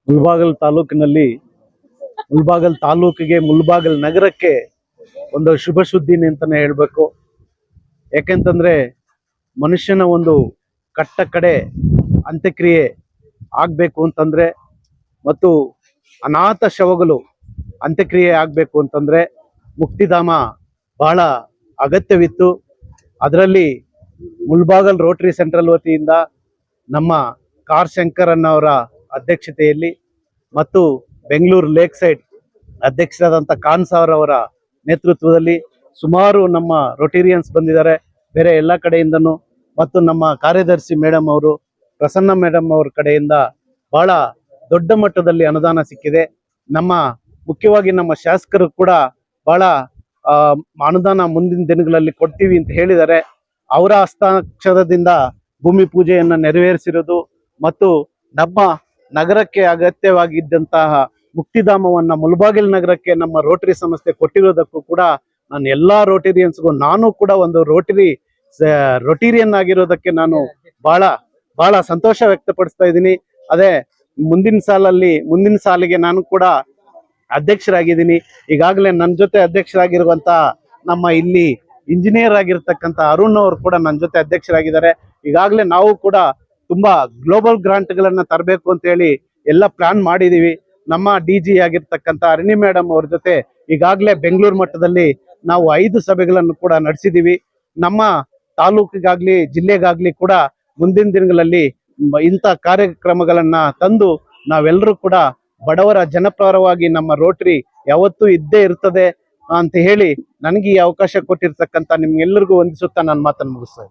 ಮುಳಬಾಗಿಲು ತಾಲೂಕಿನಲ್ಲಿ ಮುಳಬಾಗಿಲು ತಾಲೂಕಿಗೆ ಮುಳಬಾಗಿಲು ನಗರಕ್ಕೆ ಒಂದು ಶುಭ ಸುದ್ದಿನಿ ಅಂತಾನೆ ಹೇಳಬೇಕು. ಯಾಕೆಂತಂದ್ರೆ ಮನುಷ್ಯನ ಒಂದು ಕಟ್ಟ ಕಡೆ ಅಂತ್ಯಕ್ರಿಯೆ ಆಗಬೇಕು ಅಂತಂದ್ರೆ ಮತ್ತು ಅನಾಥ ಶವಗಳು ಅಂತ್ಯಕ್ರಿಯೆ ಆಗಬೇಕು ಅಂತಂದ್ರೆ ಮುಕ್ತಿಧಾಮ ಬಹಳ ಅಗತ್ಯವಿತ್ತು. ಅದರಲ್ಲಿ ಮುಳಬಾಗಿಲು ರೋಟರಿ ಸೆಂಟ್ರಲ್ ವತಿಯಿಂದ ನಮ್ಮ ಕಾರ್ ಶಂಕರನ್ನವರ ಅಧ್ಯಕ್ಷತೆಯಲ್ಲಿ ಮತ್ತು ಬೆಂಗಳೂರು ಲೇಕ್ ಸೈಡ್ ಅಧ್ಯಕ್ಷರಾದಂಥ ಖಾನ್ ಸಾರ್ ಅವರ ನೇತೃತ್ವದಲ್ಲಿ ಸುಮಾರು ನಮ್ಮ ರೊಟೇರಿಯನ್ಸ್ ಬಂದಿದ್ದಾರೆ ಬೇರೆ ಎಲ್ಲ ಕಡೆಯಿಂದನೂ, ಮತ್ತು ನಮ್ಮ ಕಾರ್ಯದರ್ಶಿ ಮೇಡಮ್ ಅವರು, ಪ್ರಸನ್ನ ಮೇಡಮ್ ಅವ್ರ ಕಡೆಯಿಂದ ಬಹಳ ದೊಡ್ಡ ಮಟ್ಟದಲ್ಲಿ ಅನುದಾನ ಸಿಕ್ಕಿದೆ. ಮುಖ್ಯವಾಗಿ ನಮ್ಮ ಶಾಸಕರು ಕೂಡ ಬಹಳ ಅನುದಾನ ಮುಂದಿನ ದಿನಗಳಲ್ಲಿ ಕೊಡ್ತೀವಿ ಅಂತ ಹೇಳಿದ್ದಾರೆ. ಅವರ ಹಸ್ತಾಕ್ಷರದಿಂದ ಭೂಮಿ ಪೂಜೆಯನ್ನ ನೆರವೇರಿಸಿರೋದು ಮತ್ತು ನಮ್ಮ ನಗರಕ್ಕೆ ಅಗತ್ಯವಾಗಿದ್ದಂತಹ ಮುಕ್ತಿಧಾಮವನ್ನ ಮುಳಬಾಗಿಲು ನಗರಕ್ಕೆ ನಮ್ಮ ರೋಟರಿ ಸಂಸ್ಥೆ ಕೊಟ್ಟಿರೋದಕ್ಕೂ ಕೂಡ ನಾನು ಎಲ್ಲಾ ರೋಟೇರಿಯನ್ಸ್ಗೂ, ನಾನು ಕೂಡ ಒಂದು ರೊಟೇರಿಯನ್ ಆಗಿರೋದಕ್ಕೆ ನಾನು ಬಹಳ ಸಂತೋಷ ವ್ಯಕ್ತಪಡಿಸ್ತಾ ಇದ್ದೀನಿ. ಅದೇ ಮುಂದಿನ ಸಾಲಿಗೆ ನಾನು ಕೂಡ ಅಧ್ಯಕ್ಷರಾಗಿದ್ದೀನಿ. ಈಗಾಗಲೇ ನನ್ನ ಜೊತೆ ಅಧ್ಯಕ್ಷರಾಗಿರುವಂತ ನಮ್ಮ ಇಲ್ಲಿ ಇಂಜಿನಿಯರ್ ಆಗಿರ್ತಕ್ಕಂಥ ಅರುಣ್ ಅವರು ಕೂಡ ನನ್ನ ಜೊತೆ ಅಧ್ಯಕ್ಷರಾಗಿದ್ದಾರೆ. ಈಗಾಗಲೇ ನಾವು ಕೂಡ ತುಂಬಾ ಗ್ಲೋಬಲ್ ಗ್ರಾಂಟ್ಗಳನ್ನ ತರಬೇಕು ಅಂತ ಹೇಳಿ ಎಲ್ಲ ಪ್ಲಾನ್ ಮಾಡಿದೀವಿ. ನಮ್ಮ DG ಆಗಿರ್ತಕ್ಕಂಥ ಅರುಣಿ ಮೇಡಮ್ ಅವ್ರ ಜೊತೆ ಈಗಾಗಲೇ ಬೆಂಗಳೂರು ಮಟ್ಟದಲ್ಲಿ ನಾವು 5 ಸಭೆಗಳನ್ನು ಕೂಡ ನಡೆಸಿದೀವಿ. ನಮ್ಮ ತಾಲೂಕಿಗಾಗ್ಲಿ ಜಿಲ್ಲೆಗಾಗ್ಲಿ ಕೂಡ ಮುಂದಿನ ದಿನಗಳಲ್ಲಿ ಇಂಥ ಕಾರ್ಯಕ್ರಮಗಳನ್ನ ತಂದು ನಾವೆಲ್ಲರೂ ಕೂಡ ಬಡವರ ಜನಪರವಾಗಿ ನಮ್ಮ ರೋಟರಿ ಯಾವತ್ತೂ ಇದ್ದೇ ಇರ್ತದೆ ಅಂತ ಹೇಳಿ ನನಗೆ ಈ ಅವಕಾಶ ಕೊಟ್ಟಿರ್ತಕ್ಕಂಥ ನಿಮ್ಗೆಲ್ಲರಿಗೂ ವಂದಿಸುತ್ತಾ ನಾನು ಮಾತನ್ನು ಮುಗಿಸ್ತೇನೆ.